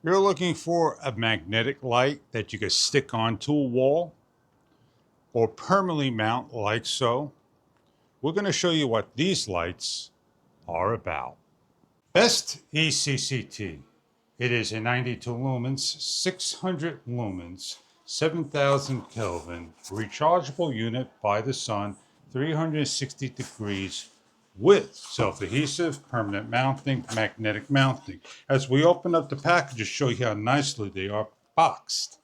You're looking for a magnetic light that you can stick onto a wall or permanently mount like so. We're going to show you what these lights are about. Best ECCT. It is a 92 lumens, 600 lumens, 7,000 Kelvin, rechargeable unit by the sun, 360 degrees with self-adhesive, permanent mounting, magnetic mounting. As we open up the package to show you how nicely they are boxed.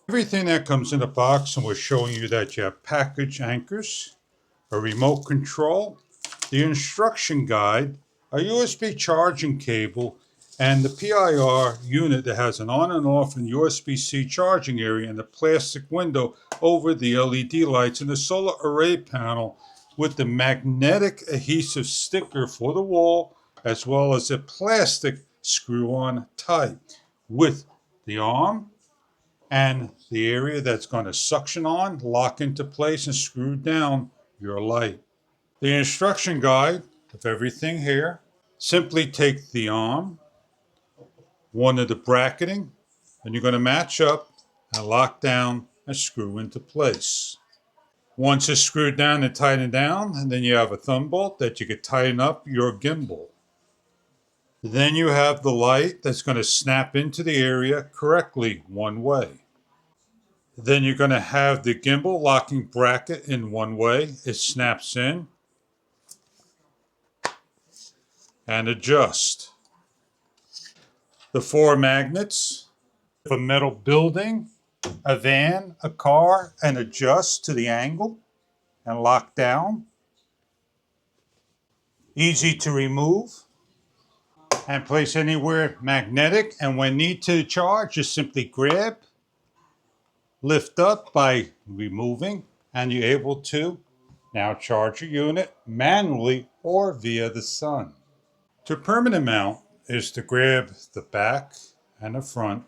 Everything that comes in the box, and we're showing you that you have package anchors, a remote control, the instruction guide, a USB charging cable, and the PIR unit that has an on and off and USB-C charging area and the plastic window over the LED lights and the solar array panel with the magnetic adhesive sticker for the wall, as well as a plastic screw-on type with the arm and the area that's going to suction on, lock into place, and screw down your light. The instruction guide of everything here. Simply take the arm, one of the bracketing, and you're going to match up and lock down and screw into place. Once it's screwed down and tightened down, and then you have a thumb bolt that you can tighten up your gimbal. Then you have the light that's going to snap into the area correctly one way. Then you're going to have the gimbal locking bracket in one way. It snaps in and adjust. The 4 magnets, a metal building, a van, a car, and adjust to the angle and lock down. Easy to remove and place anywhere magnetic. And when need to charge, just simply grab, lift up by removing, and you're able to now charge your unit manually or via the sun. To permanent mount is to grab the back and the front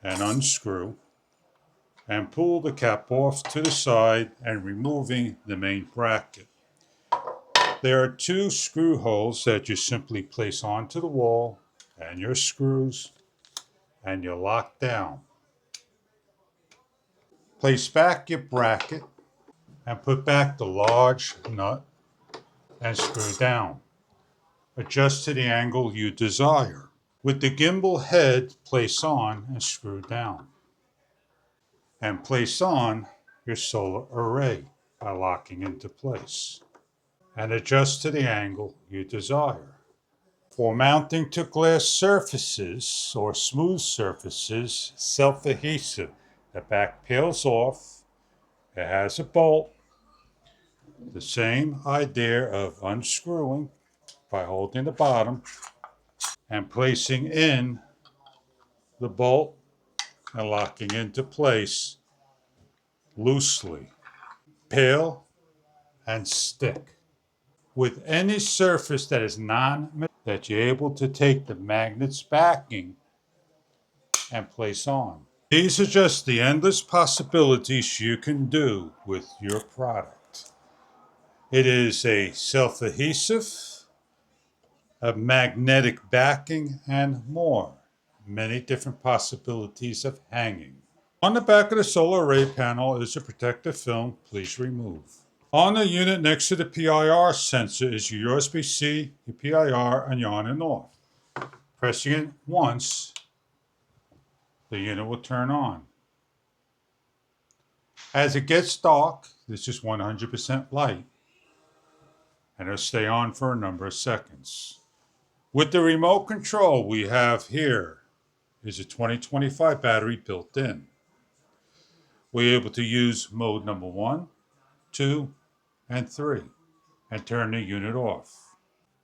and unscrew and pull the cap off to the side and removing the main bracket. There are 2 screw holes that you simply place onto the wall and your screws and you lock down. Place back your bracket and put back the large nut and screw down. Adjust to the angle you desire. With the gimbal head, place on and screw down. And place on your solar array by locking into place. And adjust to the angle you desire. For mounting to glass surfaces or smooth surfaces, self-adhesive. The back peels off. It has a bolt. The same idea of unscrewing by holding the bottom and placing in the bolt and locking into place loosely. Peel and stick. With any surface that is that you're able to take the magnet's backing and place on. These are just the endless possibilities you can do with your product. It is a self-adhesive, a magnetic backing, and more. Many different possibilities of hanging. On the back of the solar array panel is a protective film. Please remove. On the unit next to the PIR sensor is your USB-C, your PIR, and your on and off. Pressing it once, the unit will turn on. As it gets dark, this is 100% light, and it'll stay on for a number of seconds. With the remote control we have here is a 2025 battery built in. We're able to use mode number 1, 2, and 3 and turn the unit off.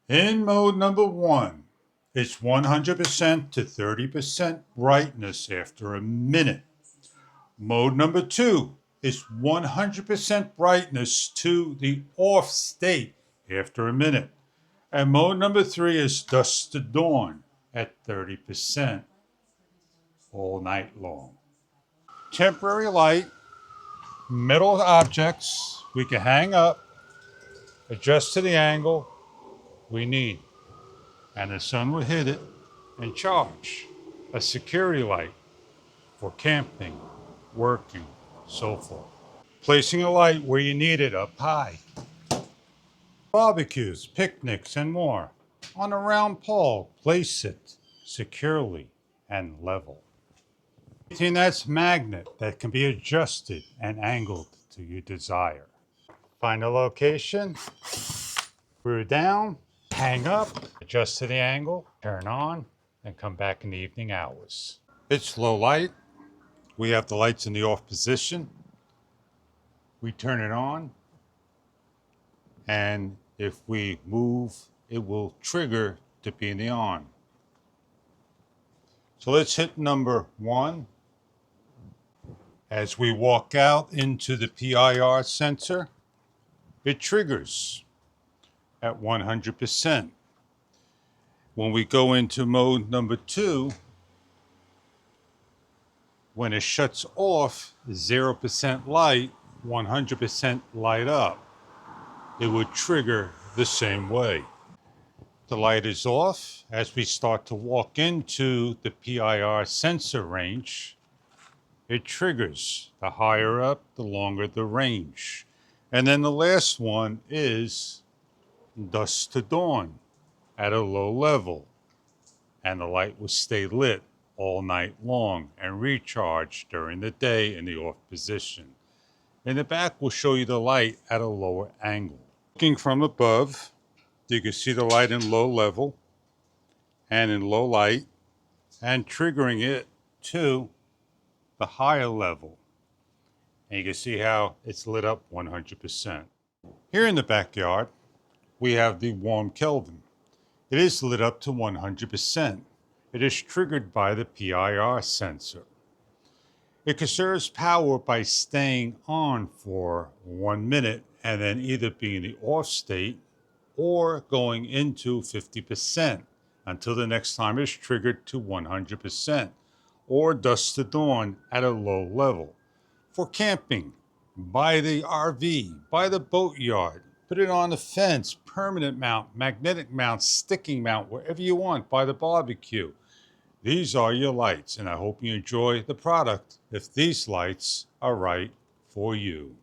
In mode number 1, it's 100% to 30% brightness after a minute. Mode number 2 is 100% brightness to the off state after a minute. And mode number 3 is dusk to dawn at 30% all night long. Temporary light, metal objects we can hang up, adjust to the angle we need, and the sun will hit it and charge. a security light for camping, working, so forth. Placing a light where you need it up high. Barbecues, picnics, and more. On a round pole, place it securely and level. Anything that's magnet that can be adjusted and angled to your desire. Find a location, screw down, hang up, adjust to the angle, turn on, and come back in the evening hours. It's low light. We have the lights in the off position. We turn it on, and if we move, it will trigger to be in the on. So let's hit number 1. As we walk out into the PIR sensor, it triggers at 100%. When we go into mode number 2, when it shuts off, 0% light, 100% light up. It would trigger the same way. The light is off. As we start to walk into the PIR sensor range, it triggers. The higher up, the longer the range. And then the last one is dusk to dawn at a low level. And the light will stay lit all night long and recharge during the day in the off position. In the back, we'll show you the light at a lower angle. Looking from above, you can see the light in low level and in low light, and triggering it to the higher level. And you can see how it's lit up 100%. Here in the backyard, we have the warm Kelvin. It is lit up to 100%. It is triggered by the PIR sensor. It conserves power by staying on for 1 minute and then either being in the off state or going into 50% until the next time it's triggered to 100%, or dusk to dawn at a low level. For camping, by the RV, by the boatyard, put it on the fence, permanent mount, magnetic mount, sticking mount, wherever you want, by the barbecue. These are your lights, and I hope you enjoy the product if these lights are right for you.